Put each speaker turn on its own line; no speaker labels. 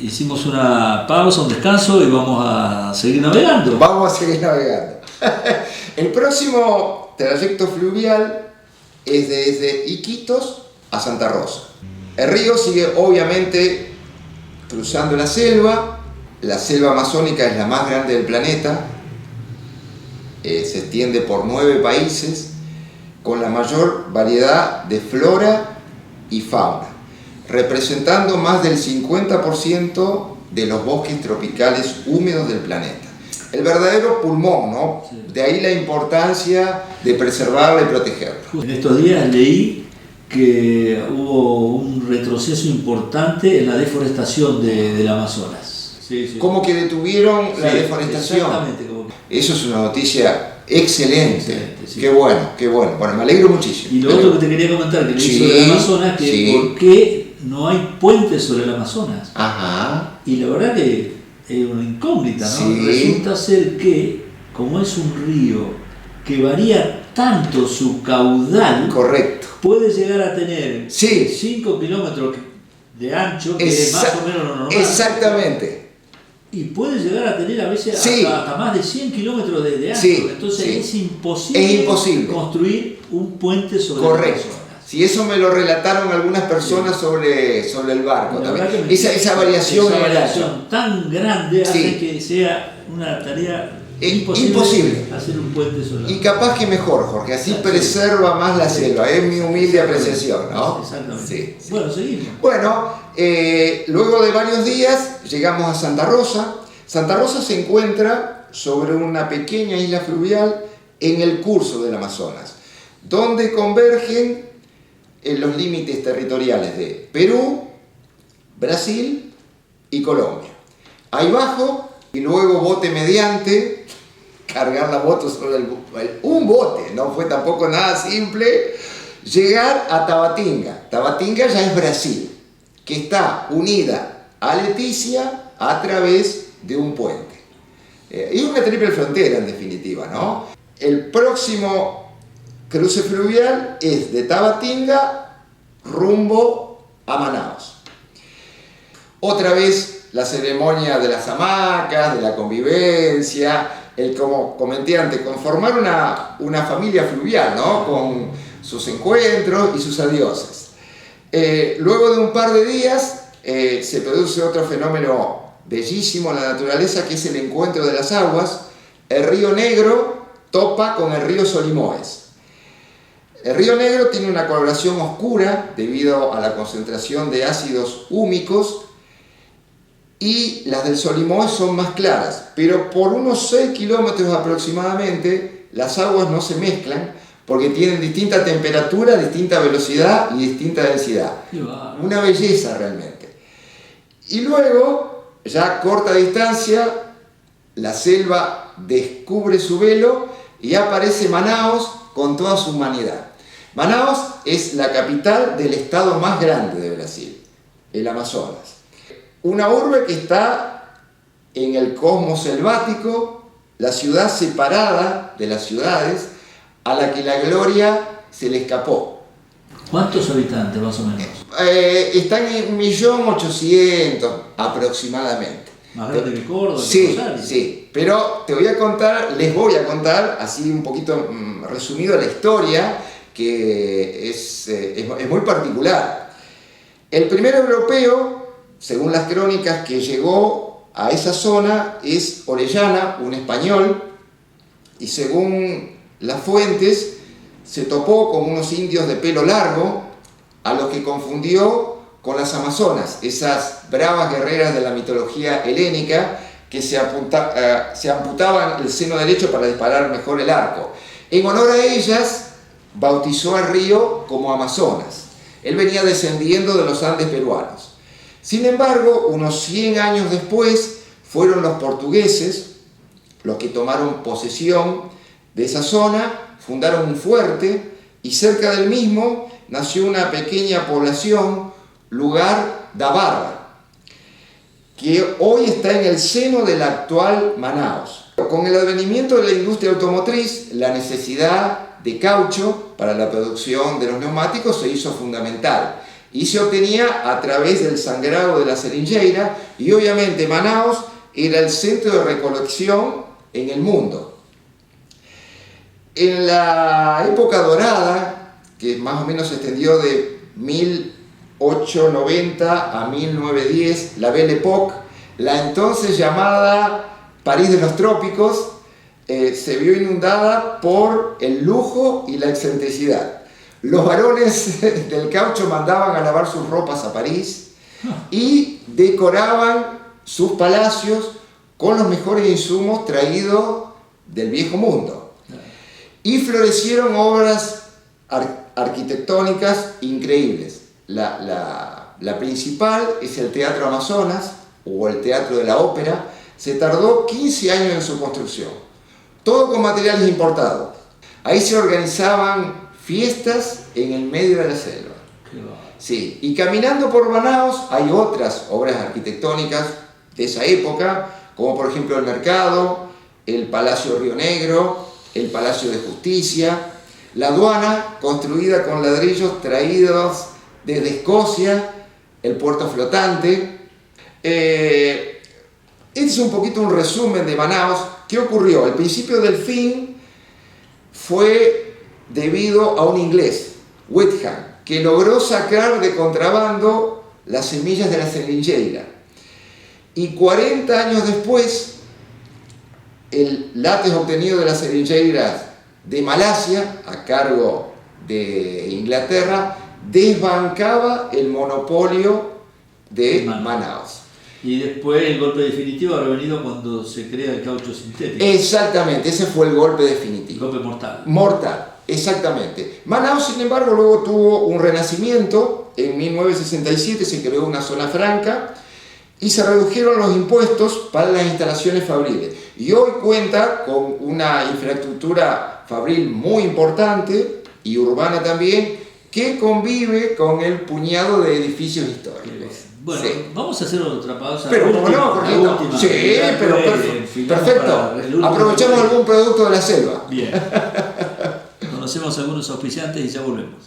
hicimos una pausa, un descanso y vamos a seguir navegando.
Vamos a seguir navegando. El próximo trayecto fluvial es desde Iquitos a Santa Rosa. El río sigue obviamente cruzando la selva. La selva amazónica es la más grande del planeta. Se extiende por 9 países con la mayor variedad de flora y fauna, representando más del 50% de los bosques tropicales húmedos del planeta. El verdadero pulmón, ¿no? Sí. De ahí la importancia de preservarla y protegerla.
En estos días leí que hubo un retroceso importante en la deforestación del Amazonas.
Sí, sí. Como que detuvieron la deforestación.
Exactamente.
Eso es una noticia excelente. Sí. Qué bueno, qué bueno. Bueno, me alegro muchísimo.
Y lo otro que te quería comentar, que leí sobre el Amazonas, que por qué no hay puentes sobre el Amazonas.
Ajá.
Y la verdad que es una incógnita, ¿no? Resulta ser que, como es un río que varía tanto su caudal,
correcto,
puede llegar a tener 5 kilómetros de ancho, que es más o menos lo normal.
Exactamente.
Y puede llegar a tener a veces hasta más de 100 kilómetros de ancho. Entonces es imposible construir un puente sobre el Amazonas.
Sí, eso me lo relataron algunas personas sobre el barco también. Esa variación
tan grande hace que sea una tarea imposible hacer un puente sobre el Amazonas.
Y capaz que mejor, Jorge, así preserva más la selva. Es mi humilde apreciación, ¿no?
Exactamente. Sí. Bueno, seguimos.
Bueno, luego de varios días llegamos a Santa Rosa. Santa Rosa se encuentra sobre una pequeña isla fluvial en el curso del Amazonas, donde convergen en los límites territoriales de Perú, Brasil y Colombia. Ahí bajo, y luego bote mediante, cargar la moto sobre un bote, no fue tampoco nada simple, llegar a Tabatinga. Tabatinga ya es Brasil, que está unida a Leticia a través de un puente. Y una triple frontera en definitiva, ¿no? El próximo cruce fluvial es de Tabatinga rumbo a Manaos. Otra vez la ceremonia de las hamacas, de la convivencia, como comenté antes, conformar una familia fluvial, ¿no? Con sus encuentros y sus adioses. Luego de un par de días se produce otro fenómeno bellísimo en la naturaleza, que es el encuentro de las aguas. El río Negro topa con el río Solimoes. El río Negro tiene una coloración oscura debido a la concentración de ácidos húmicos, y las del Solimoes son más claras, pero por unos 6 kilómetros aproximadamente las aguas no se mezclan porque tienen distinta temperatura, distinta velocidad y distinta densidad. Una belleza realmente. Y luego, ya a corta distancia, la selva descubre su velo y aparece Manaos con toda su humanidad. Manaos es la capital del estado más grande de Brasil, el Amazonas. Una urbe que está en el cosmos selvático, la ciudad separada de las ciudades, a la que la gloria se le escapó.
¿Cuántos habitantes más o menos?
Están en 1.800.000 aproximadamente.
¿Más grande que Córdoba?
Sí, pero les voy a contar, así un poquito resumido, la historia, que es muy particular. El primer europeo, según las crónicas, que llegó a esa zona es Orellana, un español, y según las fuentes se topó con unos indios de pelo largo, a los que confundió con las amazonas, esas bravas guerreras de la mitología helénica que se amputaban el seno derecho para disparar mejor el arco. En honor a ellas bautizó al río como Amazonas. Él venía descendiendo de los Andes peruanos. Sin embargo, unos 100 años después fueron los portugueses los que tomaron posesión de esa zona, fundaron un fuerte y cerca del mismo nació una pequeña población, Lugar da Barra, que hoy está en el seno del actual Manaos. Con el advenimiento de la industria automotriz, la necesidad de caucho para la producción de los neumáticos se hizo fundamental. y se obtenía a través del sangrado de la seringueira, y obviamente Manaos era el centro de recolección en el mundo. En la época dorada, que más o menos se extendió de 1890 a 1910, la Belle Époque, la entonces llamada París de los trópicos, se vio inundada por el lujo y la excentricidad. Los varones del caucho mandaban a lavar sus ropas a París y decoraban sus palacios con los mejores insumos traídos del viejo mundo. Y florecieron obras arquitectónicas increíbles. La principal es el Teatro Amazonas, o el Teatro de la Ópera. Se tardó 15 años en su construcción, todo con materiales importados. Ahí se organizaban fiestas en el medio de la selva. Sí, y caminando por Manaos hay otras obras arquitectónicas de esa época, como por ejemplo el Mercado, el Palacio Río Negro, el Palacio de Justicia, la aduana construida con ladrillos traídos desde Escocia, el puerto flotante. Este es un poquito un resumen de Manaos. ¿Qué ocurrió? El principio del fin fue debido a un inglés, Whitham, que logró sacar de contrabando las semillas de la seringueira. Y 40 años después, el látex obtenido de las seringueiras de Malasia, a cargo de Inglaterra, desbancaba el monopolio de Manaos.
Y después el golpe definitivo habrá venido cuando se crea el caucho sintético.
Exactamente, ese fue el golpe definitivo.
El golpe mortal.
Mortal, exactamente. Manaos, sin embargo, luego tuvo un renacimiento. En 1967 se creó una zona franca y se redujeron los impuestos para las instalaciones fabriles. Y hoy cuenta con una infraestructura fabril muy importante y urbana también, que convive con el puñado de edificios históricos.
Bueno,
sí.
Vamos a hacer otra pausa.
Pero como no,
última,
sí, pero perfecto. Aprovechamos algún producto de la selva.
Bien. Conocemos algunos auspiciantes y ya volvemos.